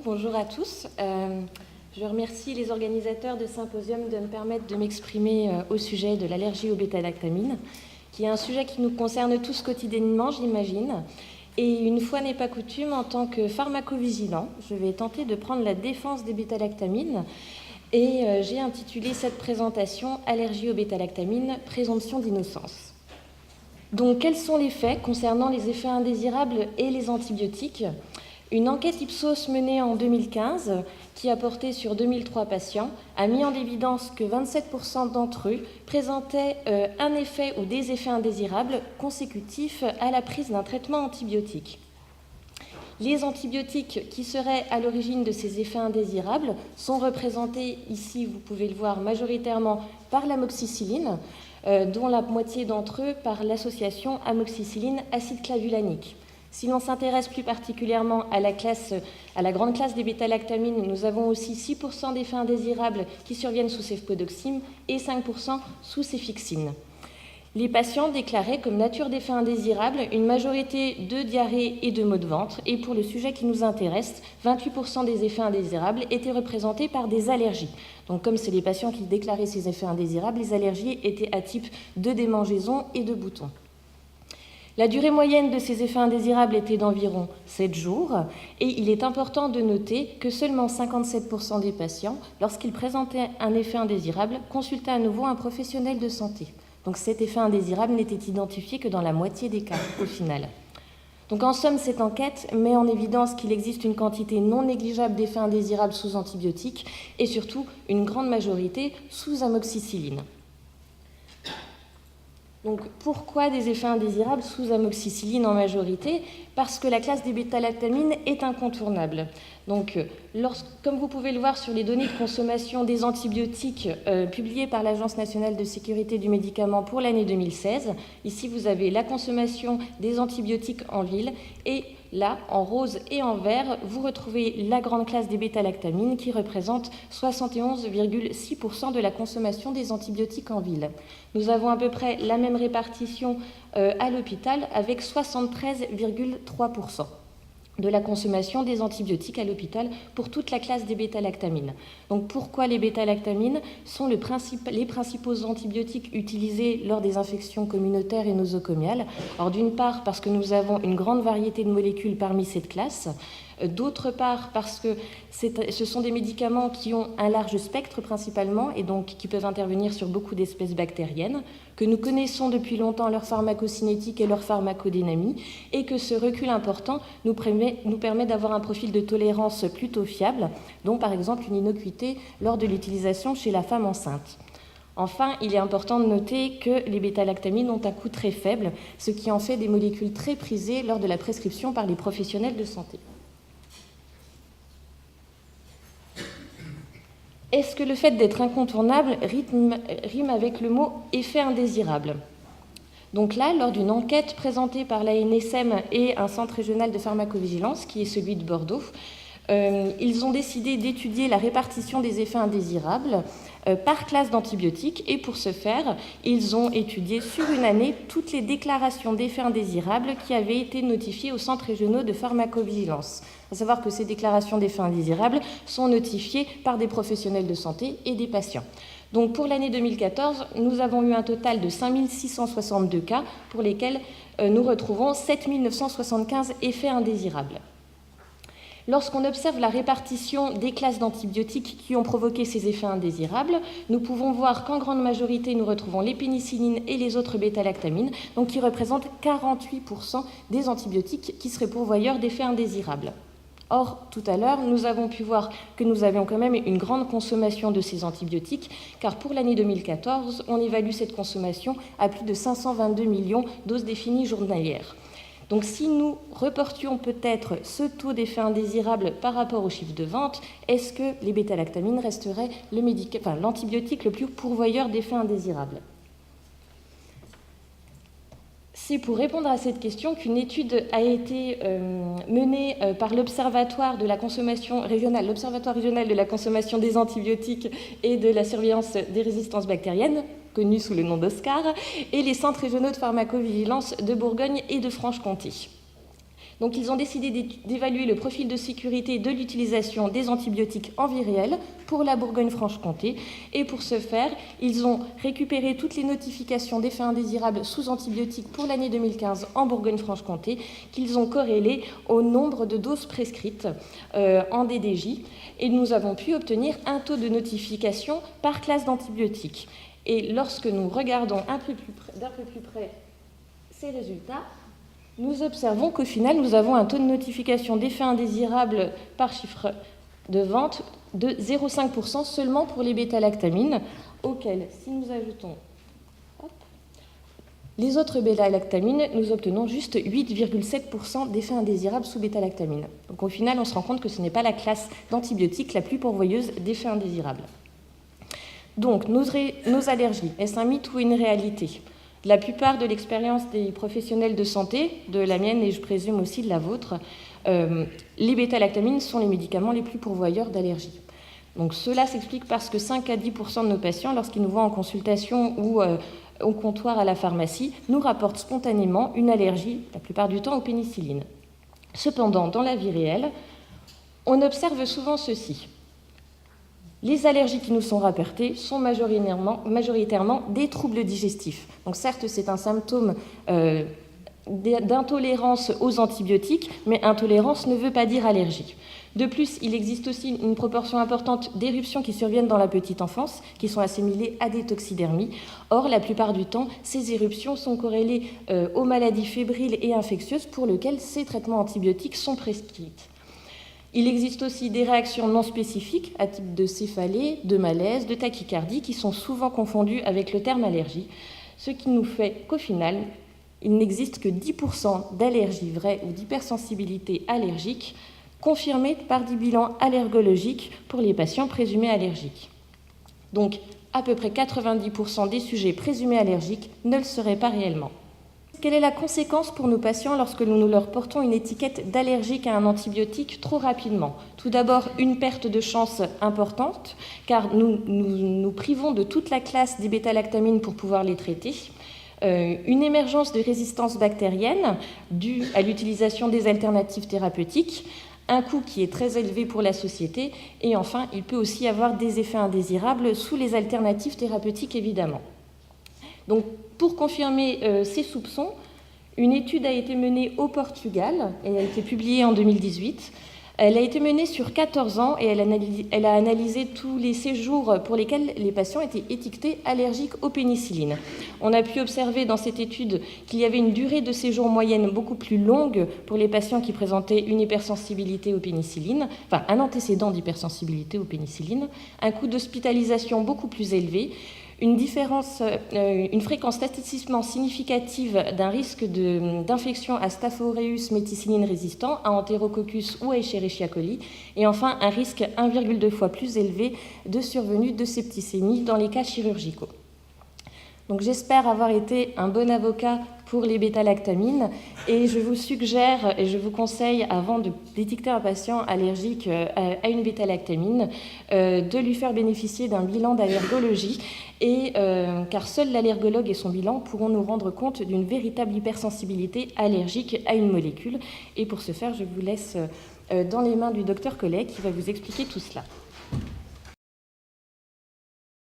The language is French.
bonjour à tous. Je remercie les organisateurs de Symposium de me permettre de m'exprimer au sujet de l'allergie aux bêta-lactamines, qui est un sujet qui nous concerne tous quotidiennement, j'imagine. Et une fois n'est pas coutume, en tant que pharmacovigilant, je vais tenter de prendre la défense des bêta-lactamines. Et j'ai intitulé cette présentation « Allergie aux bêta-lactamines, présomption d'innocence ». Donc, quels sont les faits concernant les effets indésirables et les antibiotiques ? Une enquête Ipsos menée en 2015, qui a porté sur 2003 patients, a mis en évidence que 27% d'entre eux présentaient un effet ou des effets indésirables consécutifs à la prise d'un traitement antibiotique. Les antibiotiques qui seraient à l'origine de ces effets indésirables sont représentés ici, vous pouvez le voir, majoritairement par l'amoxicilline, dont la moitié d'entre eux par l'association amoxicilline acide clavulanique. Si l'on s'intéresse plus particulièrement à la grande classe des bêta-lactamines, nous avons aussi 6% d'effets indésirables qui surviennent sous céphalosporine et 5% sous céfixine. Les patients déclaraient comme nature d'effets indésirables une majorité de diarrhée et de maux de ventre. Et pour le sujet qui nous intéresse, 28% des effets indésirables étaient représentés par des allergies. Donc comme c'est les patients qui déclaraient ces effets indésirables, les allergies étaient à type de démangeaison et de boutons. La durée moyenne de ces effets indésirables était d'environ 7 jours et il est important de noter que seulement 57% des patients, lorsqu'ils présentaient un effet indésirable, consultaient à nouveau un professionnel de santé. Donc cet effet indésirable n'était identifié que dans la moitié des cas au final. Donc en somme, cette enquête met en évidence qu'il existe une quantité non négligeable d'effets indésirables sous antibiotiques et surtout une grande majorité sous amoxicilline. Donc, pourquoi des effets indésirables sous amoxicilline en majorité ? Parce que la classe des bêta-lactamines est incontournable. Donc, comme vous pouvez le voir sur les données de consommation des antibiotiques publiées par l'Agence nationale de sécurité du médicament pour l'année 2016, ici vous avez la consommation des antibiotiques en ville et là, en rose et en vert, vous retrouvez la grande classe des bêta-lactamines qui représente 71,6% de la consommation des antibiotiques en ville. Nous avons à peu près la même répartition à l'hôpital avec 73,3% de la consommation des antibiotiques à l'hôpital pour toute la classe des bêta-lactamines. Donc pourquoi les bêta-lactamines sont les principaux antibiotiques utilisés lors des infections communautaires et nosocomiales ? Alors d'une part parce que nous avons une grande variété de molécules parmi cette classe, d'autre part parce que ce sont des médicaments qui ont un large spectre principalement et donc qui peuvent intervenir sur beaucoup d'espèces bactériennes, que nous connaissons depuis longtemps leur pharmacocinétique et leur pharmacodynamie et que ce recul important nous permet d'avoir un profil de tolérance plutôt fiable, dont par exemple une innocuité lors de l'utilisation chez la femme enceinte. Enfin, il est important de noter que les bêta-lactamines ont un coût très faible, ce qui en fait des molécules très prisées lors de la prescription par les professionnels de santé. Est-ce que le fait d'être incontournable rime avec le mot « effet indésirable » ? Donc là, lors d'une enquête présentée par l'ANSM et un centre régional de pharmacovigilance, qui est celui de Bordeaux, ils ont décidé d'étudier la répartition des effets indésirables par classe d'antibiotiques et pour ce faire, ils ont étudié sur une année toutes les déclarations d'effets indésirables qui avaient été notifiées aux centres régionaux de pharmacovigilance. À savoir que ces déclarations d'effets indésirables sont notifiées par des professionnels de santé et des patients. Donc pour l'année 2014, nous avons eu un total de 5662 cas pour lesquels nous retrouvons 7975 effets indésirables. Lorsqu'on observe la répartition des classes d'antibiotiques qui ont provoqué ces effets indésirables, nous pouvons voir qu'en grande majorité, nous retrouvons les pénicillines et les autres bêta-lactamines, donc qui représentent 48% des antibiotiques qui seraient pourvoyeurs d'effets indésirables. Or, tout à l'heure, nous avons pu voir que nous avions quand même une grande consommation de ces antibiotiques, car pour l'année 2014, on évalue cette consommation à plus de 522 millions doses définies journalières. Donc si nous reportions peut-être ce taux d'effet indésirable par rapport au chiffre de vente, est-ce que les bêta-lactamines resteraient l'antibiotique le plus pourvoyeur d'effets indésirables ? C'est pour répondre à cette question qu'une étude a été menée par l'Observatoire de la consommation régionale, l'Observatoire régional de la consommation des antibiotiques et de la surveillance des résistances bactériennes, connu sous le nom d'OSCAR, et les centres régionaux de pharmacovigilance de Bourgogne et de Franche-Comté. Donc ils ont décidé d'évaluer le profil de sécurité de l'utilisation des antibiotiques en vie réelle pour la Bourgogne-Franche-Comté. Et pour ce faire, ils ont récupéré toutes les notifications d'effets indésirables sous antibiotiques pour l'année 2015 en Bourgogne-Franche-Comté, qu'ils ont corrélées au nombre de doses prescrites en DDJ. Et nous avons pu obtenir un taux de notification par classe d'antibiotiques. Et lorsque nous regardons d'un peu plus près ces résultats, nous observons qu'au final, nous avons un taux de notification d'effets indésirables par chiffre de vente de 0,5% seulement pour les bêta-lactamines, auxquels, si nous ajoutons les autres bêta-lactamines, nous obtenons juste 8,7% d'effets indésirables sous bêta-lactamine. Donc au final, on se rend compte que ce n'est pas la classe d'antibiotiques la plus pourvoyeuse d'effets indésirables. Donc, nos allergies, est-ce un mythe ou une réalité ? La plupart de l'expérience des professionnels de santé, de la mienne et je présume aussi de la vôtre, les bêta-lactamines sont les médicaments les plus pourvoyeurs d'allergies. Donc cela s'explique parce que 5 à 10% de nos patients, lorsqu'ils nous voient en consultation ou au comptoir à la pharmacie, nous rapportent spontanément une allergie, la plupart du temps aux pénicillines. Cependant, dans la vie réelle, on observe souvent ceci. Les allergies qui nous sont rapportées sont majoritairement des troubles digestifs. Donc certes, c'est un symptôme d'intolérance aux antibiotiques, mais intolérance ne veut pas dire allergie. De plus, il existe aussi une proportion importante d'éruptions qui surviennent dans la petite enfance, qui sont assimilées à des toxidermies. Or, la plupart du temps, ces éruptions sont corrélées aux maladies fébriles et infectieuses pour lesquelles ces traitements antibiotiques sont prescrits. Il existe aussi des réactions non spécifiques à type de céphalée, de malaise, de tachycardie qui sont souvent confondues avec le terme allergie, ce qui nous fait qu'au final, il n'existe que 10% d'allergies vraies ou d'hypersensibilité allergique confirmées par des bilans allergologiques pour les patients présumés allergiques. Donc, à peu près 90% des sujets présumés allergiques ne le seraient pas réellement. Quelle est la conséquence pour nos patients lorsque nous leur portons une étiquette d'allergique à un antibiotique trop rapidement ? Tout d'abord, une perte de chance importante, car nous privons de toute la classe des bêta-lactamines pour pouvoir les traiter. Une émergence de résistance bactérienne due à l'utilisation des alternatives thérapeutiques, un coût qui est très élevé pour la société, et enfin, il peut aussi avoir des effets indésirables sous les alternatives thérapeutiques, évidemment. Donc, pour confirmer ces soupçons, une étude a été menée au Portugal et a été publiée en 2018. Elle a été menée sur 14 ans et elle a analysé tous les séjours pour lesquels les patients étaient étiquetés allergiques aux pénicillines. On a pu observer dans cette étude qu'il y avait une durée de séjour moyenne beaucoup plus longue pour les patients qui présentaient une hypersensibilité aux pénicillines, enfin un antécédent d'hypersensibilité aux pénicillines, un coût d'hospitalisation beaucoup plus élevé, une fréquence statistiquement significative d'un risque d'infection à Staph aureus méticilline résistant, à Enterococcus ou à Escherichia coli, et enfin un risque 1,2 fois plus élevé de survenue de septicémie dans les cas chirurgicaux. Donc j'espère avoir été un bon avocat pour les bêta-lactamines et je vous suggère et je vous conseille, avant d'étiqueter un patient allergique à une bêta-lactamine, de lui faire bénéficier d'un bilan d'allergologie car seul l'allergologue et son bilan pourront nous rendre compte d'une véritable hypersensibilité allergique à une molécule. Et pour ce faire, je vous laisse dans les mains du docteur Collet qui va vous expliquer tout cela.